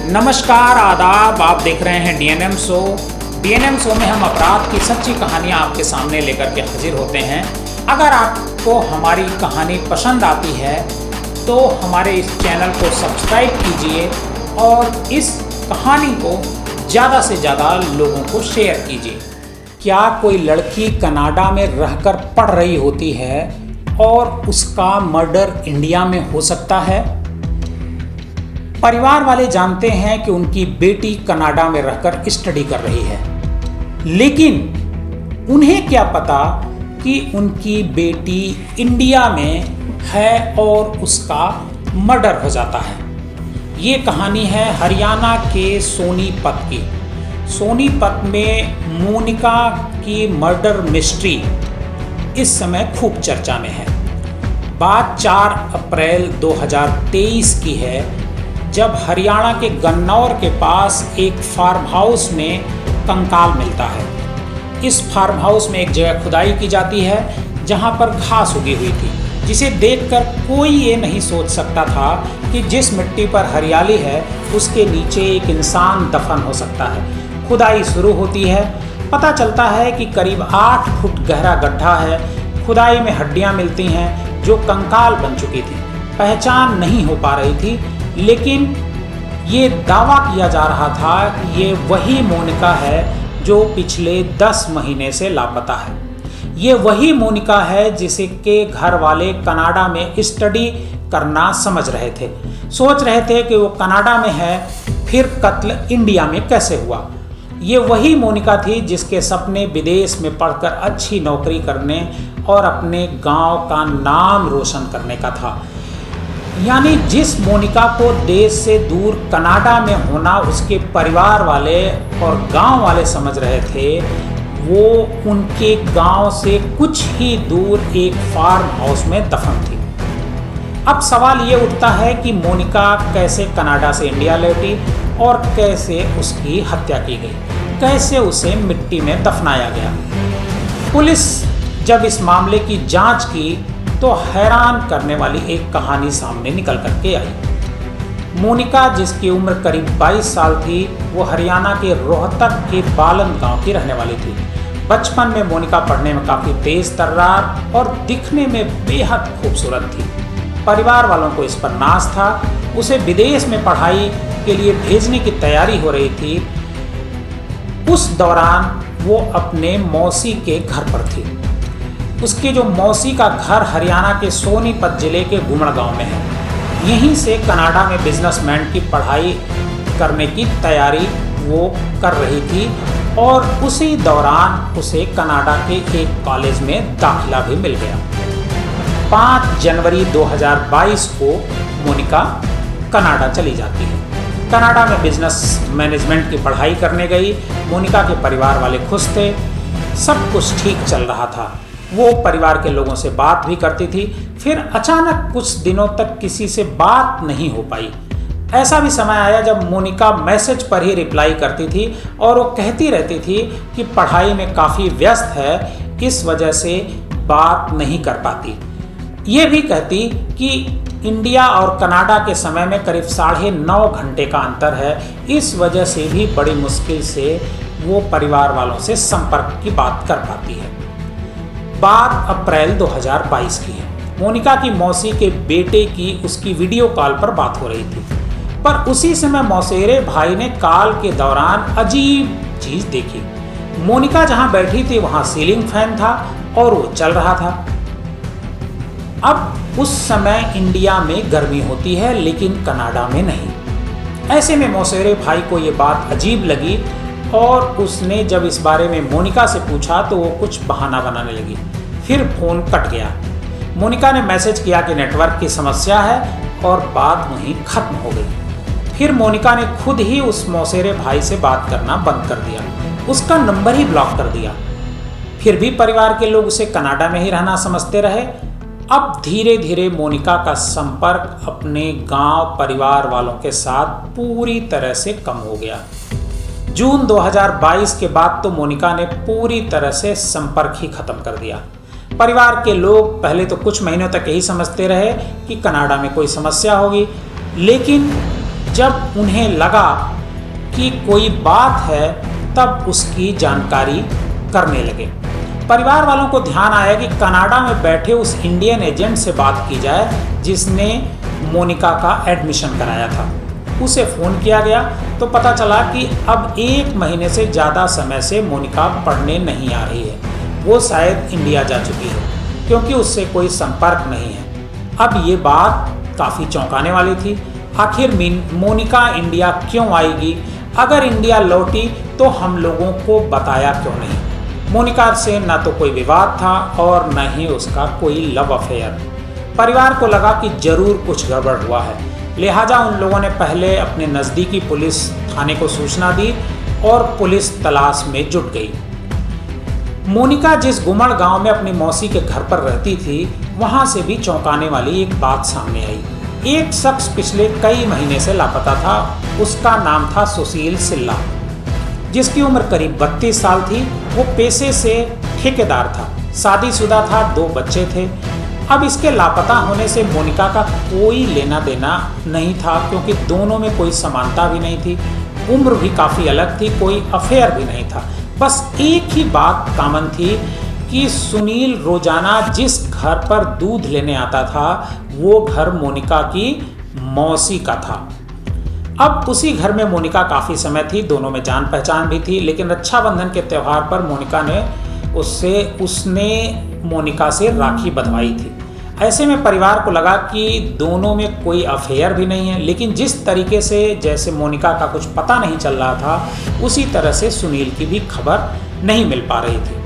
नमस्कार आदाब, आप देख रहे हैं डीएनएम शो। डीएनएम शो में हम अपराध की सच्ची कहानियां आपके सामने लेकर के हाजिर होते हैं। अगर आपको हमारी कहानी पसंद आती है तो हमारे इस चैनल को सब्सक्राइब कीजिए और इस कहानी को ज़्यादा से ज़्यादा लोगों को शेयर कीजिए। क्या कोई लड़की कनाडा में रहकर पढ़ रही होती है और उसका मर्डर इंडिया में हो सकता है? परिवार वाले जानते हैं कि उनकी बेटी कनाडा में रहकर स्टडी कर रही है, लेकिन उन्हें क्या पता कि उनकी बेटी इंडिया में है और उसका मर्डर हो जाता है। ये कहानी है हरियाणा के सोनीपत की। सोनीपत में मोनिका की मर्डर मिस्ट्री इस समय खूब चर्चा में है। बात 4 अप्रैल 2023 की है, जब हरियाणा के गन्नौर के पास एक फार्म हाउस में कंकाल मिलता है। इस फार्म हाउस में एक जगह खुदाई की जाती है जहां पर घास उगी हुई थी, जिसे देखकर कोई ये नहीं सोच सकता था कि जिस मिट्टी पर हरियाली है उसके नीचे एक इंसान दफन हो सकता है। खुदाई शुरू होती है। पता चलता है कि करीब 8 फुट गहरा गड्ढा है। खुदाई में हड्डियां मिलती हैं जो कंकाल बन चुकी थी। पहचान नहीं हो पा रही थी, लेकिन ये दावा किया जा रहा था कि ये वही मोनिका है जो पिछले 10 महीने से लापता है। ये वही मोनिका है जिसे के घर वाले कनाडा में स्टडी करना समझ रहे थे। सोच रहे थे कि वो कनाडा में है, फिर कत्ल इंडिया में कैसे हुआ। ये वही मोनिका थी जिसके सपने विदेश में पढ़कर अच्छी नौकरी करने और अपने गांव का नाम रोशन करने का था। यानी जिस मोनिका को देश से दूर कनाडा में होना उसके परिवार वाले और गांव वाले समझ रहे थे, वो उनके गांव से कुछ ही दूर एक फार्म हाउस में दफन थी। अब सवाल ये उठता है कि मोनिका कैसे कनाडा से इंडिया लौटी और कैसे उसकी हत्या की गई, कैसे उसे मिट्टी में दफनाया गया। पुलिस जब इस मामले की जांच की तो हैरान करने वाली एक कहानी सामने निकल करके आई। मोनिका, जिसकी उम्र करीब 22 साल थी, वो हरियाणा के रोहतक के बालन गांव की रहने वाली थी। बचपन में मोनिका पढ़ने में काफ़ी तेज तर्रार और दिखने में बेहद खूबसूरत थी। परिवार वालों को इस पर नाज था। उसे विदेश में पढ़ाई के लिए भेजने की तैयारी हो रही थी। उस दौरान वो अपने मौसी के घर पर थी। उसके जो मौसी का घर हरियाणा के सोनीपत जिले के गुमड़ गांव में है। यहीं से कनाडा में बिजनेसमैन की पढ़ाई करने की तैयारी वो कर रही थी और उसी दौरान उसे कनाडा के एक कॉलेज में दाखिला भी मिल गया। 5 जनवरी 2022 को मोनिका कनाडा चली जाती है। कनाडा में बिजनेस मैनेजमेंट की पढ़ाई करने गई। मोनिका के परिवार वाले खुश थे, सब कुछ ठीक चल रहा था। वो परिवार के लोगों से बात भी करती थी। फिर अचानक कुछ दिनों तक किसी से बात नहीं हो पाई। ऐसा भी समय आया जब मोनिका मैसेज पर ही रिप्लाई करती थी और वो कहती रहती थी कि पढ़ाई में काफ़ी व्यस्त है, इस वजह से बात नहीं कर पाती। ये भी कहती कि इंडिया और कनाडा के समय में करीब 9.5 घंटे का अंतर है, इस वजह से भी बड़ी मुश्किल से वो परिवार वालों से संपर्क की बात कर पाती है। बात अप्रैल 2022 की है। मोनिका की मौसी के बेटे की उसकी वीडियो कॉल पर बात हो रही थी, पर उसी समय मौसेरे भाई ने कॉल के दौरान अजीब चीज देखी। मोनिका जहां बैठी थी वहां सीलिंग फैन था और वो चल रहा था। अब उस समय इंडिया में गर्मी होती है लेकिन कनाडा में नहीं। ऐसे में मौसेरे भाई को ये बात अजीब लगी और उसने जब इस बारे में मोनिका से पूछा तो वो कुछ बहाना बनाने लगी। फिर फोन कट गया। मोनिका ने मैसेज किया कि नेटवर्क की समस्या है और बात वहीं खत्म हो गई। फिर मोनिका ने खुद ही उस मौसेरे भाई से बात करना बंद कर दिया, उसका नंबर ही ब्लॉक कर दिया। फिर भी परिवार के लोग उसे कनाडा में ही रहना समझते रहे। अब धीरे धीरे मोनिका का संपर्क अपने गांव परिवार वालों के साथ पूरी तरह से कम हो गया। जून 2022 के बाद तो मोनिका ने पूरी तरह से संपर्क ही खत्म कर दिया। परिवार के लोग पहले तो कुछ महीनों तक यही समझते रहे कि कनाडा में कोई समस्या होगी, लेकिन जब उन्हें लगा कि कोई बात है तब उसकी जानकारी करने लगे। परिवार वालों को ध्यान आया कि कनाडा में बैठे उस इंडियन एजेंट से बात की जाए जिसने मोनिका का एडमिशन कराया था। उसे फ़ोन किया गया तो पता चला कि अब 1 महीने से ज़्यादा समय से मोनिका पढ़ने नहीं आ रही है। वो शायद इंडिया जा चुकी है क्योंकि उससे कोई संपर्क नहीं है। अब ये बात काफ़ी चौंकाने वाली थी। आखिर मोनिका इंडिया क्यों आएगी? अगर इंडिया लौटी तो हम लोगों को बताया क्यों नहीं? मोनिका से न तो कोई विवाद था और न ही उसका कोई लव अफेयर। परिवार को लगा कि जरूर कुछ गड़बड़ हुआ है, लिहाजा उन लोगों ने पहले अपने नज़दीकी पुलिस थाने को सूचना दी और पुलिस तलाश में जुट गई। मोनिका जिस गुमड़ गांव में अपनी मौसी के घर पर रहती थी, वहां से भी चौंकाने वाली एक बात सामने आई। एक शख्स पिछले कई महीने से लापता था। उसका नाम था सुशील सिल्ला, जिसकी उम्र करीब 32 साल थी। वो पेशे से ठेकेदार था, शादीशुदा था, 2 बच्चे थे। अब इसके लापता होने से मोनिका का कोई लेना देना नहीं था क्योंकि दोनों में कोई समानता भी नहीं थी, उम्र भी काफ़ी अलग थी, कोई अफेयर भी नहीं था। बस एक ही बात कॉमन थी कि सुनील रोजाना जिस घर पर दूध लेने आता था वो घर मोनिका की मौसी का था। अब उसी घर में मोनिका काफ़ी समय थी, दोनों में जान पहचान भी थी, लेकिन रक्षाबंधन के त्यौहार पर उसने मोनिका से राखी बंधवाई थी। ऐसे में परिवार को लगा कि दोनों में कोई अफेयर भी नहीं है, लेकिन जिस तरीके से जैसे मोनिका का कुछ पता नहीं चल रहा था उसी तरह से सुनील की भी खबर नहीं मिल पा रही थी।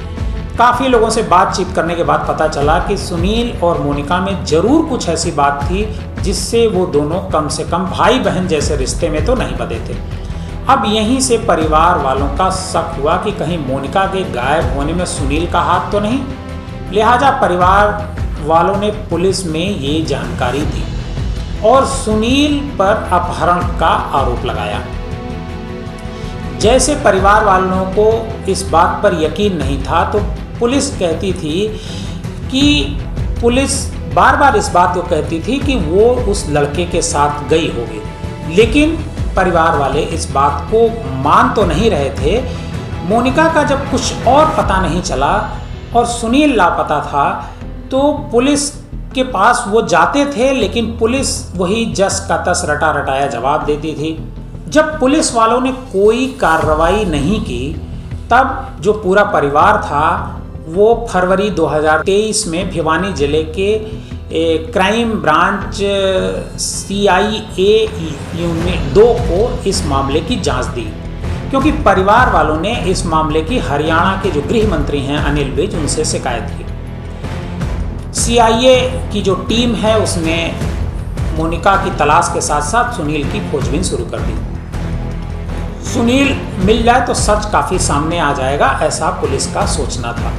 काफ़ी लोगों से बातचीत करने के बाद पता चला कि सुनील और मोनिका में ज़रूर कुछ ऐसी बात थी जिससे वो दोनों कम से कम भाई बहन जैसे रिश्ते में तो नहीं बंधे थे। अब यहीं से परिवार वालों का शक हुआ कि कहीं मोनिका के गायब होने में सुनील का हाथ तो नहीं। लिहाजा परिवार वालों ने पुलिस में ये जानकारी दी और सुनील पर अपहरण का आरोप लगाया। जैसे परिवार वालों को इस बात पर यकीन नहीं था तो पुलिस कहती थी कि पुलिस बार बार इस बात को कहती थी कि वो उस लड़के के साथ गई होगी, लेकिन परिवार वाले इस बात को मान तो नहीं रहे थे। मोनिका का जब कुछ और पता नहीं चला और सुनील लापता था तो पुलिस के पास वो जाते थे, लेकिन पुलिस वही जस का तस रटा रटाया जवाब देती थी। जब पुलिस वालों ने कोई कार्रवाई नहीं की तब जो पूरा परिवार था वो फरवरी 2023 में भिवानी जिले के क्राइम ब्रांच CIA यूनिट 2 को इस मामले की जांच दी, क्योंकि परिवार वालों ने इस मामले की हरियाणा के जो गृह मंत्री हैं अनिल विज, उनसे शिकायत की। CIA की जो टीम है उसने मोनिका की तलाश के साथ साथ सुनील की खोजबीन शुरू कर दी। सुनील मिल जाए तो सच काफ़ी सामने आ जाएगा, ऐसा पुलिस का सोचना था।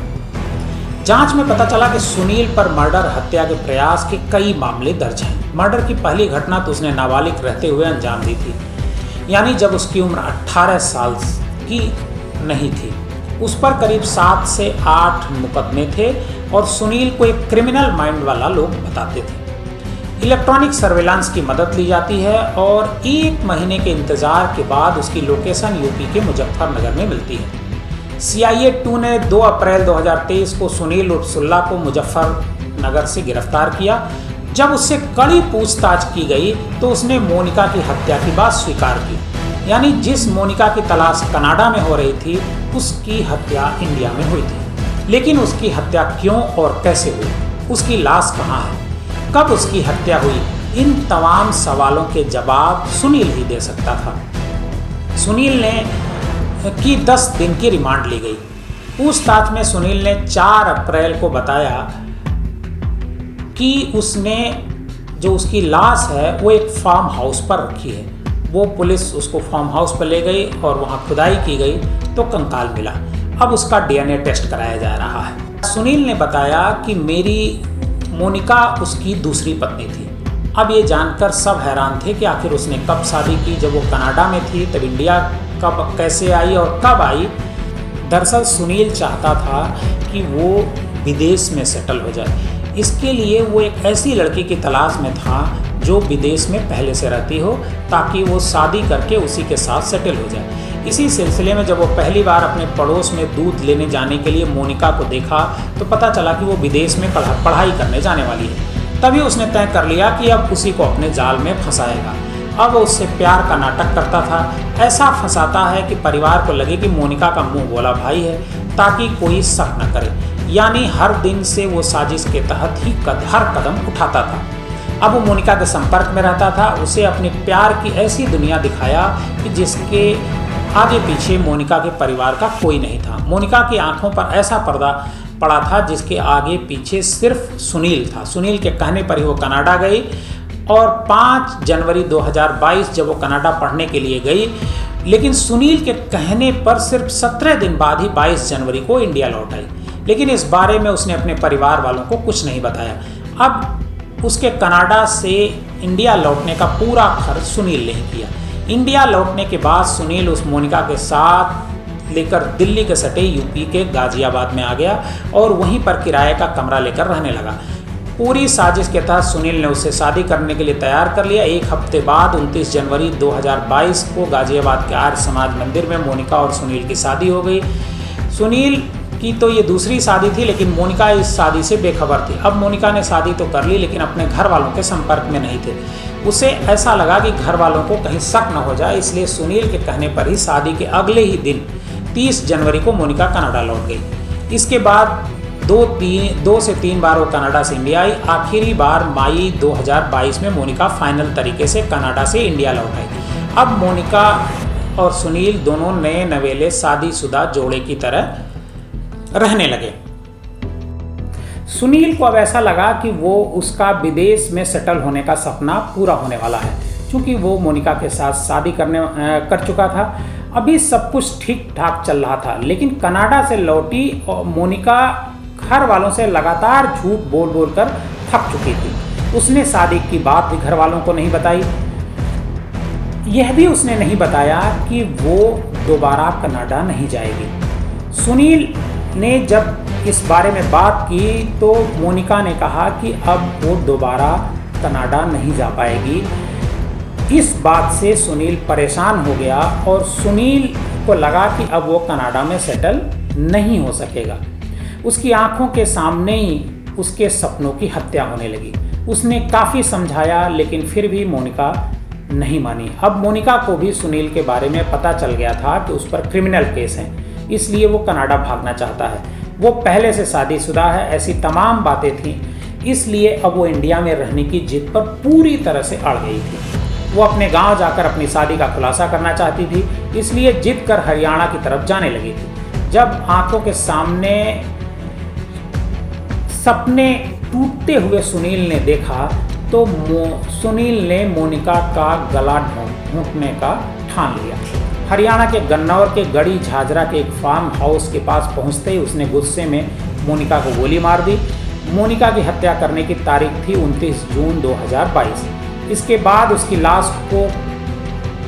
जांच में पता चला कि सुनील पर मर्डर, हत्या के प्रयास के कई मामले दर्ज हैं। मर्डर की पहली घटना तो उसने नाबालिग रहते हुए अंजाम दी थी, यानी जब उसकी उम्र 18 साल की नहीं थी। उस पर करीब 7 से 8 मुकदमे थे और सुनील को एक क्रिमिनल माइंड वाला लोग बताते थे। इलेक्ट्रॉनिक सर्वेलांस की मदद ली जाती है और 1 महीने के इंतजार के बाद उसकी लोकेशन यूपी के मुजफ्फरनगर में मिलती है। CIA 2 ने 2 अप्रैल 2023 को सुनील उर्फ सुल्ला को मुजफ्फरनगर से गिरफ्तार किया। जब उससे कड़ी पूछताछ की गई तो उसने मोनिका की हत्या की बात स्वीकार की, यानी जिस मोनिका की तलाश कनाडा में हो रही थी उसकी हत्या इंडिया में हुई थी। लेकिन उसकी हत्या क्यों और कैसे हुई, उसकी लाश कहाँ है, कब उसकी हत्या हुई, इन तमाम सवालों के जवाब सुनील ही दे सकता था। सुनील ने की 10 दिन की रिमांड ली गई। पूछताछ में सुनील ने 4 अप्रैल को बताया कि उसने जो उसकी लाश है वो एक फार्म हाउस पर रखी है। वो पुलिस उसको फार्म हाउस पर ले गई और वहाँ खुदाई की गई तो कंकाल मिला। अब उसका DNA टेस्ट कराया जा रहा है। सुनील ने बताया कि मेरी मोनिका उसकी दूसरी पत्नी थी। अब ये जानकर सब हैरान थे कि आखिर उसने कब शादी की, जब वो कनाडा में थी तब इंडिया कब कैसे आई और कब आई। दरअसल सुनील चाहता था कि वो विदेश में सेटल हो जाए। इसके लिए वो एक ऐसी लड़की की तलाश में था जो विदेश में पहले से रहती हो, ताकि वो शादी करके उसी के साथ सेटल हो जाए। इसी सिलसिले में जब वो पहली बार अपने पड़ोस में दूध लेने जाने के लिए मोनिका को देखा तो पता चला कि वो विदेश में पढ़ाई करने जाने वाली है। तभी उसने तय कर लिया कि अब उसी को अपने जाल में फंसाएगा। अब वो उससे प्यार का नाटक करता था, ऐसा फंसाता है कि परिवार को लगे कि मोनिका का मुंह बोला भाई है, ताकि कोई शक न करे। यानी हर दिन से वो साजिश के तहत ही हर कदम उठाता था। अब वो मोनिका के संपर्क में रहता था, उसे अपने प्यार की ऐसी दुनिया दिखाया कि जिसके आगे पीछे मोनिका के परिवार का कोई नहीं था। मोनिका की आंखों पर ऐसा पर्दा पड़ा था जिसके आगे पीछे सिर्फ सुनील था। सुनील के कहने पर ही वो कनाडा गई और 5 जनवरी 2022 जब वो कनाडा पढ़ने के लिए गई, लेकिन सुनील के कहने पर सिर्फ 17 दिन बाद ही 22 जनवरी को इंडिया लौट आई। लेकिन इस बारे में उसने अपने परिवार वालों को कुछ नहीं बताया। अब उसके कनाडा से इंडिया लौटने का पूरा खर्च सुनील ने किया। इंडिया लौटने के बाद सुनील उस मोनिका के साथ लेकर दिल्ली के सटे यूपी के गाजियाबाद में आ गया और वहीं पर किराए का कमरा लेकर रहने लगा। पूरी साजिश के तहत सुनील ने उससे शादी करने के लिए तैयार कर लिया। एक हफ्ते बाद 29 जनवरी 2022 को गाजियाबाद के आर्य समाज मंदिर में मोनिका और सुनील की शादी हो गई। सुनील की तो ये दूसरी शादी थी, लेकिन मोनिका इस शादी से बेखबर थी। अब मोनिका ने शादी तो कर ली, लेकिन अपने घर वालों के संपर्क में नहीं थे। उसे ऐसा लगा कि घर वालों को कहीं शक न हो जाए, इसलिए सुनील के कहने पर ही शादी के अगले ही दिन 30 जनवरी को मोनिका कनाडा लौट गई। इसके बाद 2 से 3 बार वो कनाडा से इंडिया आई। आखिरी बार मई 2022 में मोनिका फाइनल तरीके से कनाडा से इंडिया लौट आई। अब मोनिका और सुनील दोनों नए नवेले शादीशुदा जोड़े की तरह रहने लगे। सुनील को अब ऐसा लगा कि वो उसका विदेश में सेटल होने का सपना पूरा होने वाला है, क्योंकि वो मोनिका के साथ शादी कर चुका था। अभी सब कुछ ठीक ठाक चल रहा था, लेकिन कनाडा से लौटी और मोनिका घर वालों से लगातार झूठ बोल बोल कर थक चुकी थी। उसने शादी की बात भी घर वालों को नहीं बताई। यह भी उसने नहीं बताया कि वो दोबारा कनाडा नहीं जाएगी। सुनील ने जब इस बारे में बात की तो मोनिका ने कहा कि अब वो दोबारा कनाडा नहीं जा पाएगी। इस बात से सुनील परेशान हो गया और सुनील को लगा कि अब वो कनाडा में सेटल नहीं हो सकेगा। उसकी आंखों के सामने ही उसके सपनों की हत्या होने लगी। उसने काफ़ी समझाया, लेकिन फिर भी मोनिका नहीं मानी। अब मोनिका को भी सुनील के बारे में पता चल गया था कि उस पर क्रिमिनल केस है, इसलिए वो कनाडा भागना चाहता है। वो पहले से शादीशुदा है, ऐसी तमाम बातें थीं, इसलिए अब वो इंडिया में रहने की जिद पर पूरी तरह से अड़ गई थी। वो अपने गांव जाकर अपनी शादी का खुलासा करना चाहती थी, इसलिए जिद कर हरियाणा की तरफ जाने लगी थी। जब आंखों के सामने सपने टूटते हुए सुनील ने देखा तो सुनील ने मोनिका का गला घोंटने का ठान लिया। हरियाणा के गन्नौर के गढ़ी झाझरा के एक फार्म हाउस के पास पहुंचते ही उसने गुस्से में मोनिका को गोली मार दी। मोनिका की हत्या करने की तारीख थी 29 जून 2022। इसके बाद उसकी लाश को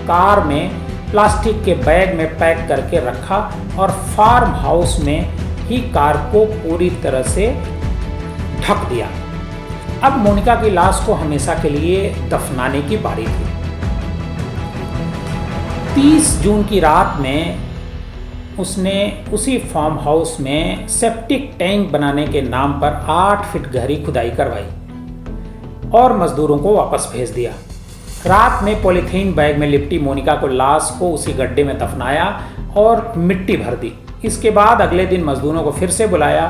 कार में प्लास्टिक के बैग में पैक करके रखा और फार्म हाउस में ही कार को पूरी तरह से ढक दिया। अब मोनिका की लाश को हमेशा के लिए दफनाने की बारी थी। 30 जून की रात में उसने उसी फार्म हाउस में सेप्टिक टैंक बनाने के नाम पर 8 फीट गहरी खुदाई करवाई और मजदूरों को वापस भेज दिया। रात में पॉलीथीन बैग में लिपटी मोनिका को लाश को उसी गड्ढे में दफनाया और मिट्टी भर दी। इसके बाद अगले दिन मजदूरों को फिर से बुलाया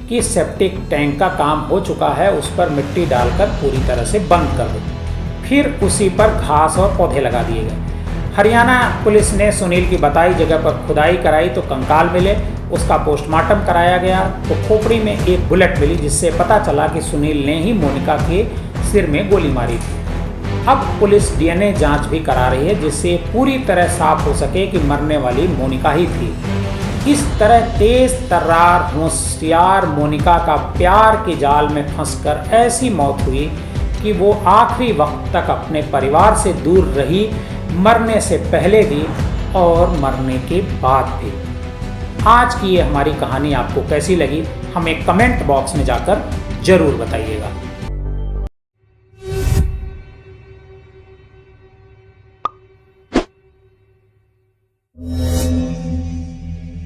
कि सेप्टिक टैंक का काम हो चुका है, उस पर मिट्टी डालकर पूरी तरह से बंद कर दो। फिर उसी पर घास और पौधे लगा दिए गए। हरियाणा पुलिस ने सुनील की बताई जगह पर खुदाई कराई तो कंकाल मिले। उसका पोस्टमार्टम कराया गया तो खोपड़ी में एक बुलेट मिली, जिससे पता चला कि सुनील ने ही मोनिका के सिर में गोली मारी थी। अब पुलिस डीएनए जांच भी करा रही है, जिससे पूरी तरह साफ हो सके कि मरने वाली मोनिका ही थी। इस तरह तेज तर्रार होशियार मोनिका का प्यार के जाल में फंसकर ऐसी मौत हुई कि वो आखिरी वक्त तक अपने परिवार से दूर रही, मरने से पहले भी और मरने के बाद भी। आज की ये हमारी कहानी आपको कैसी लगी, हमें कमेंट बॉक्स में जाकर ज़रूर बताइएगा।